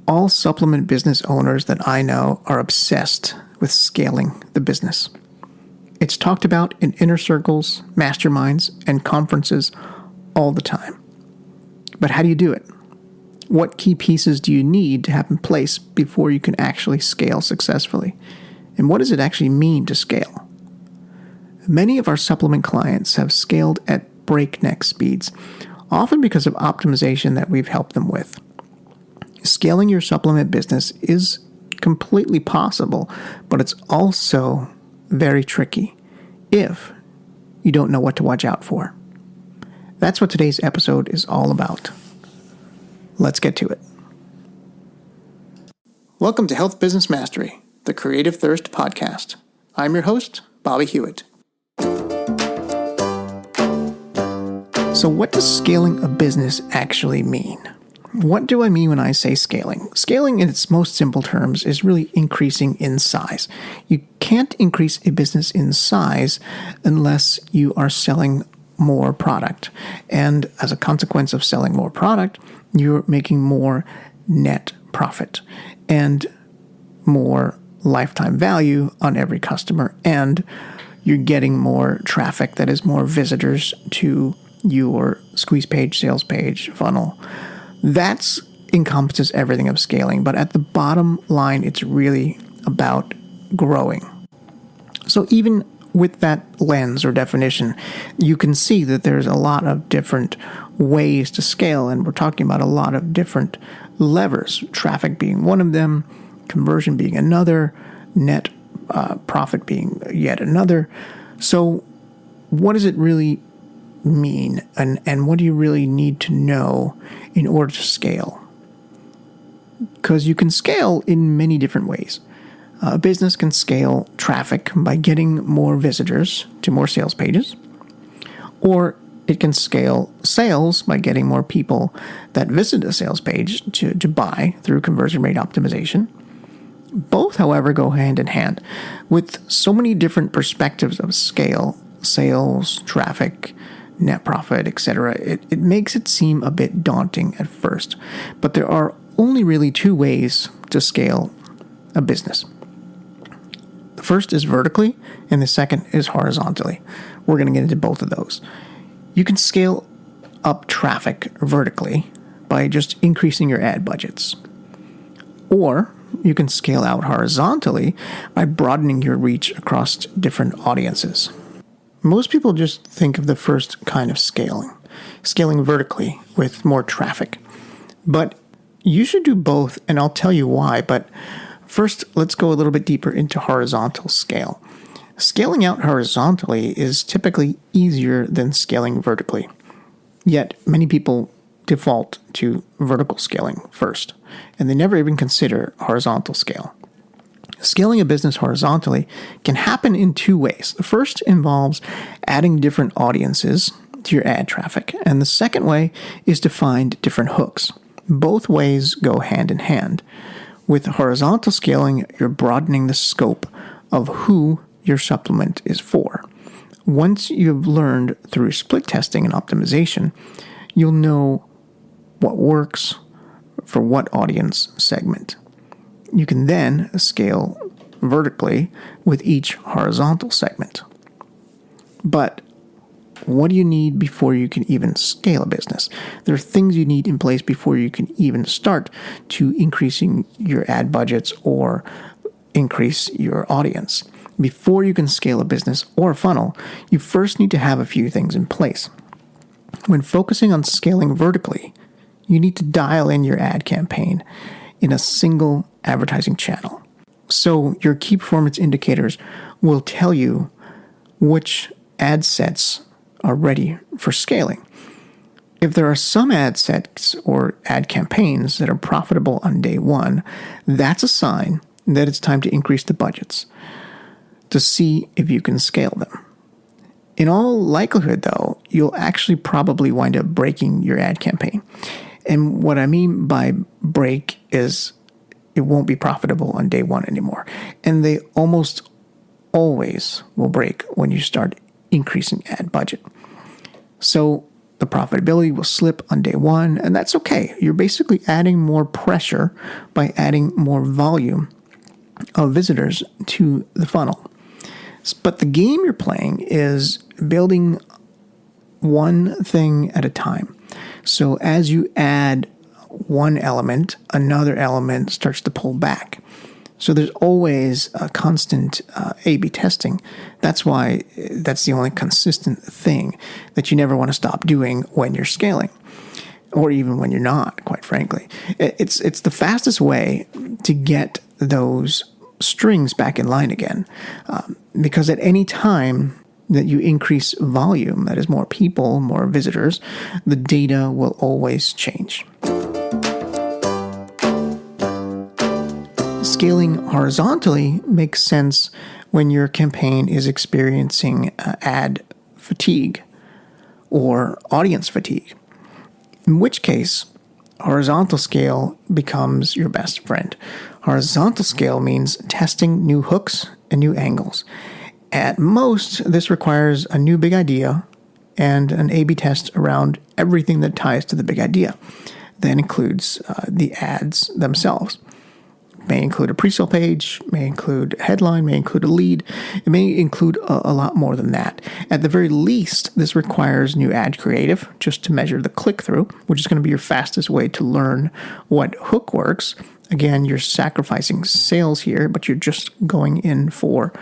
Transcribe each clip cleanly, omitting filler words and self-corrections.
All supplement business owners that I know are obsessed with scaling the business. It's talked about in inner circles, masterminds, and conferences all the time. But how do you do it? What key pieces do you need to have in place before you can actually scale successfully? And what does it actually mean to scale? Many of our supplement clients have scaled at breakneck speeds, often because of optimization that we've helped them with. Scaling your supplement business is completely possible, but it's also very tricky if you don't know what to watch out for. That's what today's episode is all about. Let's get to it. Welcome to Health Business Mastery, the Creative Thirst podcast. I'm your host, Bobby Hewitt. So what does scaling a business actually mean? What do I mean when I say scaling? Scaling in its most simple terms is really increasing in size. You can't increase a business in size unless you are selling more product. And as a consequence of selling more product, you're making more net profit and more lifetime value on every customer. And you're getting more traffic, that is more visitors to your squeeze page, sales page, funnel. That encompasses everything of scaling, but at the bottom line, it's really about growing. So even with that lens or definition, you can see that there's a lot of different ways to scale, and we're talking about a lot of different levers, traffic being one of them, conversion being another, net profit being yet another. So what does it really mean, and what do you really need to know in order to scale? Because you can scale in many different ways. A business can scale traffic by getting more visitors to more sales pages, or it can scale sales by getting more people that visit a sales page to buy through conversion rate optimization. Both, however, go hand in hand. With so many different perspectives of scale, sales, traffic, net profit, etc., it makes it seem a bit daunting at first. But there are only really two ways to scale a business. The first is vertically, and the second is horizontally. We're going to get into both of those. You can scale up traffic vertically by just increasing your ad budgets. Or you can scale out horizontally by broadening your reach across different audiences. Most people just think of the first kind of scaling vertically with more traffic. But you should do both, and I'll tell you why. But first, let's go a little bit deeper into horizontal scale. Scaling out horizontally is typically easier than scaling vertically. Yet, many people default to vertical scaling first, and they never even consider horizontal scale. Scaling a business horizontally can happen in two ways. The first involves adding different audiences to your ad traffic, and the second way is to find different hooks. Both ways go hand in hand. With horizontal scaling, you're broadening the scope of who your supplement is for. Once you've learned through split testing and optimization, you'll know what works for what audience segment. You can then scale vertically with each horizontal segment. But what do you need before you can even scale a business? There are things you need in place before you can even start to increasing your ad budgets or increase your audience. Before you can scale a business or a funnel, you first need to have a few things in place. When focusing on scaling vertically, you need to dial in your ad campaign in a single advertising channel. So your key performance indicators will tell you which ad sets are ready for scaling. If there are some ad sets or ad campaigns that are profitable on day one, that's a sign that it's time to increase the budgets to see if you can scale them. In all likelihood, though, you'll actually probably wind up breaking your ad campaign. And what I mean by break is it won't be profitable on day one anymore. And they almost always will break when you start increasing ad budget. So The profitability will slip on day one, and that's okay. You're basically adding more pressure by adding more volume of visitors to the funnel. But the game you're playing is building one thing at a time. So as you add one element, another element starts to pull back. So there's always a constant A/B testing. That's why that's the only consistent thing that you never want to stop doing when you're scaling, or even when you're not, quite frankly. It's the fastest way to get those strings back in line again, because at any time that you increase volume, that is more people, more visitors, the data will always change. Scaling horizontally makes sense when your campaign is experiencing ad fatigue or audience fatigue, in which case horizontal scale becomes your best friend. Horizontal scale means testing new hooks and new angles. At most, this requires a new big idea and an A/B test around everything that ties to the big idea. That includes the ads themselves. May include a pre-sale page, may include a headline, may include a lead. It may include a lot more than that. At the very least, this requires new ad creative just to measure the click-through, which is going to be your fastest way to learn what hook works. Again, you're sacrificing sales here, but you're just going in for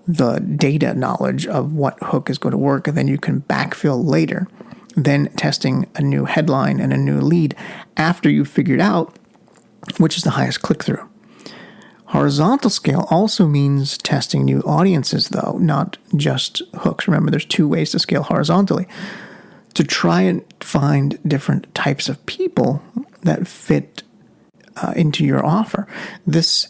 the data knowledge of what hook is going to work, and then you can backfill later. Then testing a new headline and a new lead after you've figured out which is the highest click-through. Horizontal scale also means testing new audiences, though, not just hooks. Remember, there's two ways to scale horizontally. To try and find different types of people that fit into your offer. This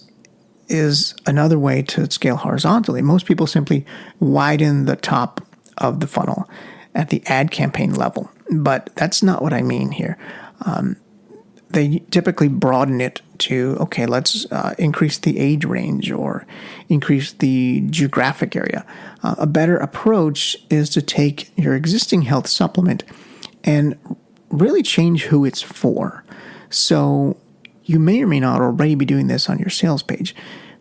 is another way to scale horizontally. Most people simply widen the top of the funnel at the ad campaign level, but that's not what I mean here. They typically broaden it to, okay, let's increase the age range or increase the geographic area. A better approach is to take your existing health supplement and really change who it's for. So you may or may not already be doing this on your sales page.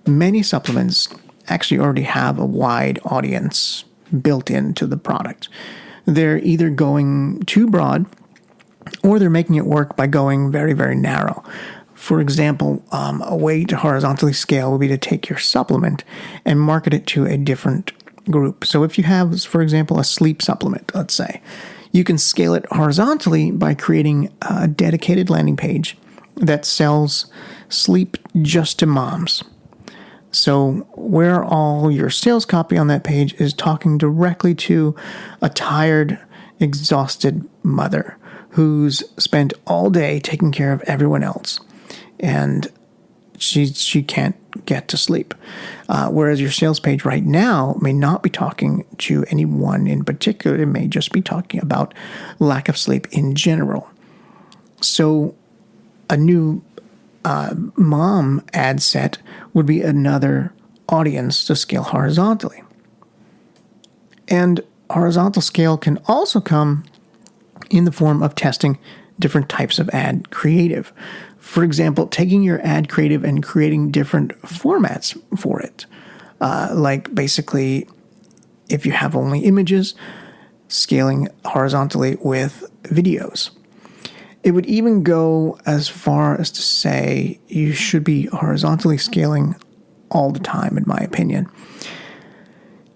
Many supplements actually already have a wide audience built into the product. They're either going too broad or they're making it work by going very, very narrow. For example, a way to horizontally scale would be to take your supplement and market it to a different group. So if you have, for example, a sleep supplement, let's say, you can scale it horizontally by creating a dedicated landing page that sells sleep just to moms. So where all your sales copy on that page is talking directly to a tired, exhausted mother who's spent all day taking care of everyone else, and she can't get to sleep. Whereas your sales page right now may not be talking to anyone in particular. It may just be talking about lack of sleep in general. So a new mom ad set would be another audience to scale horizontally. And horizontal scale can also come in the form of testing different types of ad creative. For example, taking your ad creative and creating different formats for it. Like basically, if you have only images, scaling horizontally with videos. It would even go as far as to say you should be horizontally scaling all the time, in my opinion,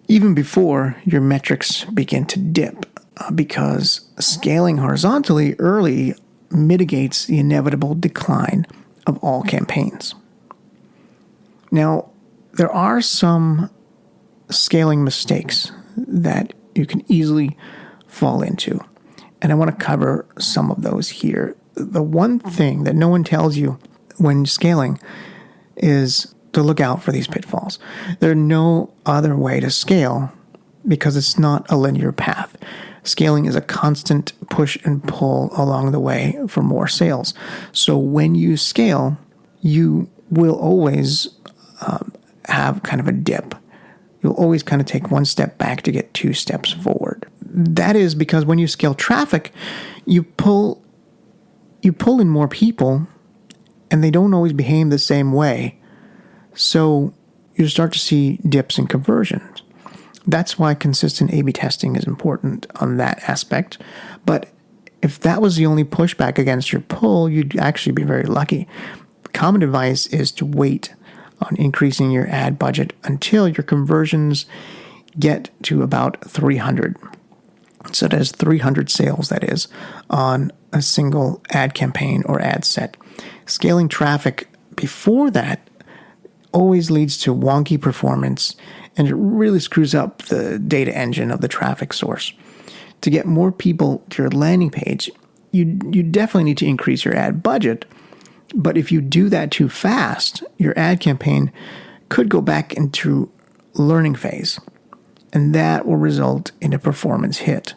even before your metrics begin to dip, because scaling horizontally early mitigates the inevitable decline of all campaigns. Now, there are some scaling mistakes that you can easily fall into, and I want to cover some of those here. The one thing that no one tells you when scaling is to look out for these pitfalls. There's no other way to scale because it's not a linear path. Scaling is a constant push and pull along the way for more sales. So when you scale, you will always have kind of a dip. You'll always kind of take one step back to get two steps forward. that is because when you scale traffic, you pull in more people, and they don't always behave the same way. So you start to see dips in conversions. That's why consistent A/B testing is important on that aspect. But if that was the only pushback against your pull, you'd actually be very lucky. Common advice is to wait on increasing your ad budget until your conversions get to about 300. So that is 300 sales, that is, on a single ad campaign or ad set. Scaling traffic before that always leads to wonky performance, and it really screws up the data engine of the traffic source. To get more people to your landing page, you definitely need to increase your ad budget. But if you do that too fast, your ad campaign could go back into learning phase, and that will result in a performance hit.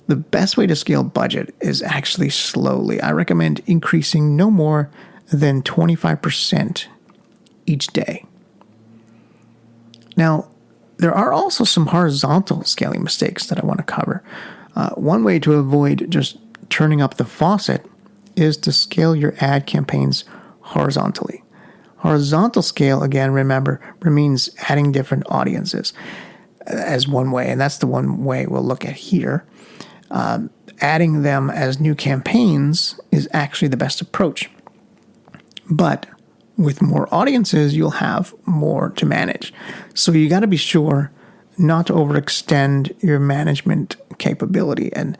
The best way to scale budget is actually slowly. I recommend increasing no more than 25% each day. Now, there are also some horizontal scaling mistakes that I want to cover. One way to avoid just turning up the faucet is to scale your ad campaigns horizontally. Horizontal scale, again, remember, means adding different audiences as one way, and that's the one way we'll look at here. Adding them as new campaigns is actually the best approach. But with more audiences, you'll have more to manage. So you got to be sure not to overextend your management capability. And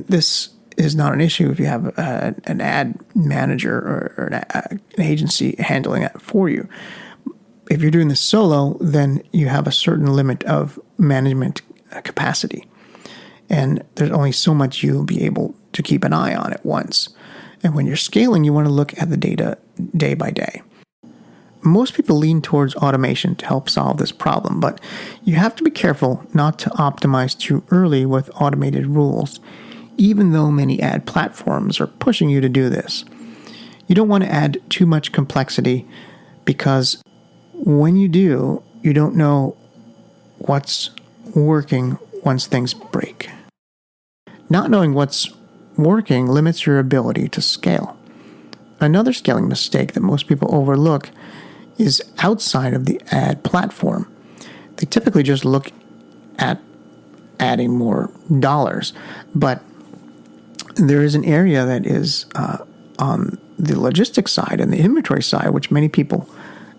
this is not an issue if you have an ad manager or an agency handling that for you. If you're doing this solo, then you have a certain limit of management capacity. And there's only so much you'll be able to keep an eye on at once. And when you're scaling, you want to look at the data day by day. Most people lean towards automation to help solve this problem, but you have to be careful not to optimize too early with automated rules, even though many ad platforms are pushing you to do this. You don't want to add too much complexity because when you do, you don't know what's working once things break. Not knowing what's working limits your ability to scale. Another scaling mistake that most people overlook is outside of the ad platform. They typically just look at adding more dollars, but there is an area that is on the logistics side and the inventory side, which many people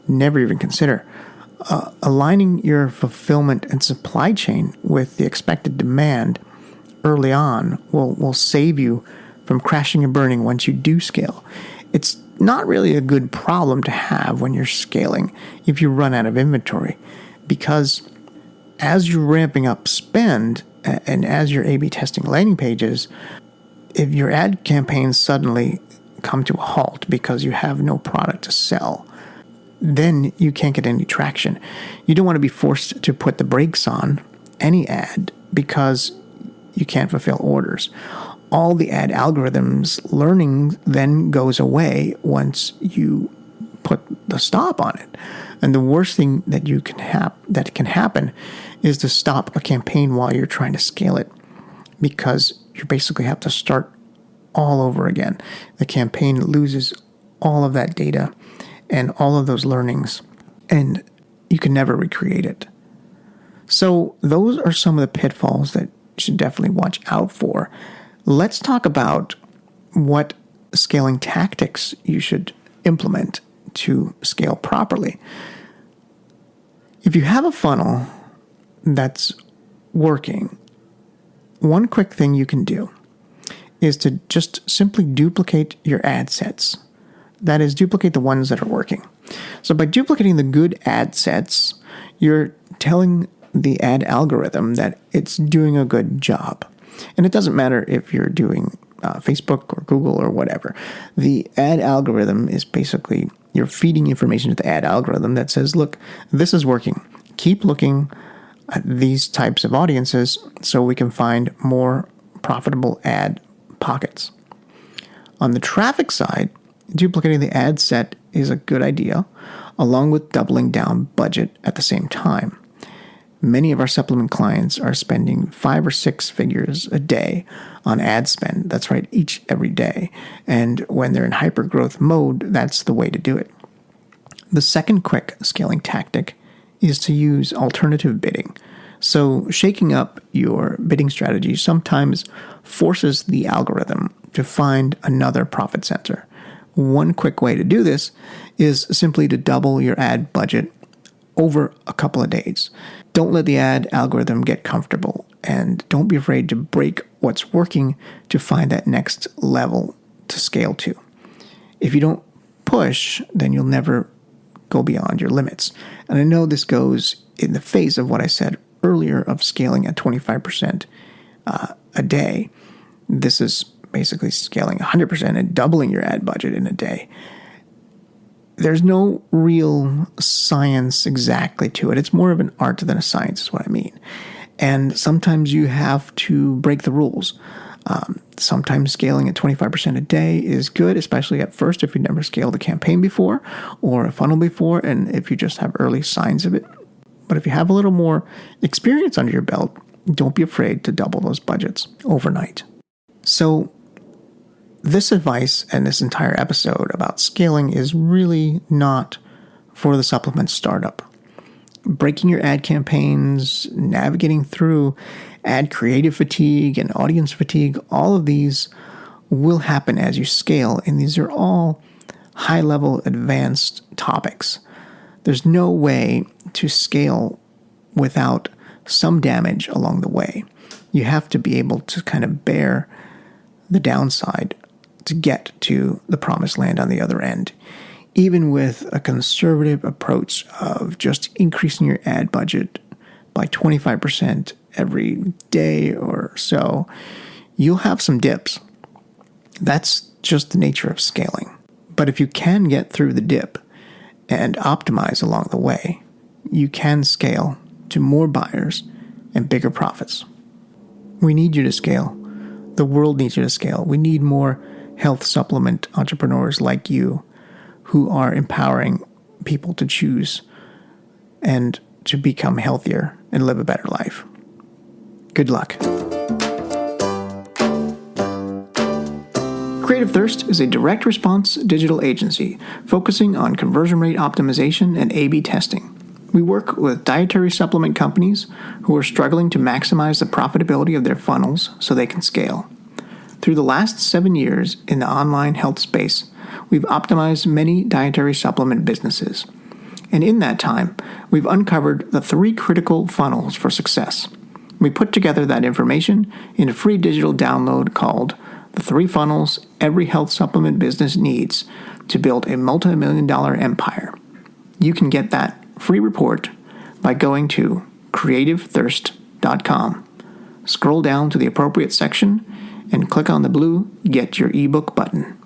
never even consider. Aligning your fulfillment and supply chain with the expected demand early on will save you from crashing and burning once you do scale. It's not really a good problem to have when you're scaling if you run out of inventory, because as you're ramping up spend and as you're A/B testing landing pages, if your ad campaigns suddenly come to a halt because you have no product to sell, then you can't get any traction. You don't want to be forced to put the brakes on any ad because you can't fulfill orders. All the ad algorithms learning then goes away once you put the stop on it. And the worst thing that can happen is to stop a campaign while you're trying to scale it, because you basically have to start all over again. The campaign loses all of that data and all of those learnings, and you can never recreate it. So those are some of the pitfalls that you should definitely watch out for. Let's talk about what scaling tactics you should implement to scale properly. If you have a funnel that's working, one quick thing you can do is to just simply duplicate your ad sets. That is, duplicate the ones that are working. So by duplicating the good ad sets, you're telling the ad algorithm that it's doing a good job. And it doesn't matter if you're doing Facebook or Google or whatever. The ad algorithm is basically, you're feeding information to the ad algorithm that says, look, this is working. Keep looking at these types of audiences so we can find more profitable ad pockets. On the traffic side, duplicating the ad set is a good idea, along with doubling down budget at the same time. Many of our supplement clients are spending 5 or 6 figures a day on ad spend. That's right, every day. And when they're in hyper-growth mode, that's the way to do it. The second quick scaling tactic is to use alternative bidding. So shaking up your bidding strategy sometimes forces the algorithm to find another profit center. One quick way to do this is simply to double your ad budget over a couple of days. Don't let the ad algorithm get comfortable, and don't be afraid to break what's working to find that next level to scale to. If you don't push, then you'll never go beyond your limits. And I know this goes in the face of what I said earlier of scaling at 25% a day. This is basically scaling 100% and doubling your ad budget in a day. There's no real science exactly to it. It's more of an art than a science is what I mean. And sometimes you have to break the rules. Sometimes scaling at 25% a day is good, especially at first if you've never scaled a campaign before or a funnel before, and if you just have early signs of it. But if you have a little more experience under your belt, don't be afraid to double those budgets overnight. So this advice and this entire episode about scaling is really not for the supplement startup. Breaking your ad campaigns, navigating through ad creative fatigue and audience fatigue, all of these will happen as you scale, and these are all high-level advanced topics. There's no way to scale without some damage along the way. You have to be able to kind of bear the downside to get to the promised land on the other end. Even with a conservative approach of just increasing your ad budget by 25% every day or so, you'll have some dips. That's just the nature of scaling. But if you can get through the dip and optimize along the way, you can scale to more buyers and bigger profits. We need you to scale. The world needs you to scale. We need more health supplement entrepreneurs like you who are empowering people to choose and to become healthier and live a better life. Good luck. Creative Thirst is a direct response digital agency focusing on conversion rate optimization and A/B testing. We work with dietary supplement companies who are struggling to maximize the profitability of their funnels so they can scale. Through the last 7 years in the online health space, we've optimized many dietary supplement businesses. And in that time, we've uncovered the 3 critical funnels for success. We put together that information in a free digital download called The 3 Funnels Every Health Supplement Business Needs to Build a Multi-million-dollar Empire. You can get that free report by going to creativethirst.com. Scroll down to the appropriate section and click on the blue Get Your ebook button.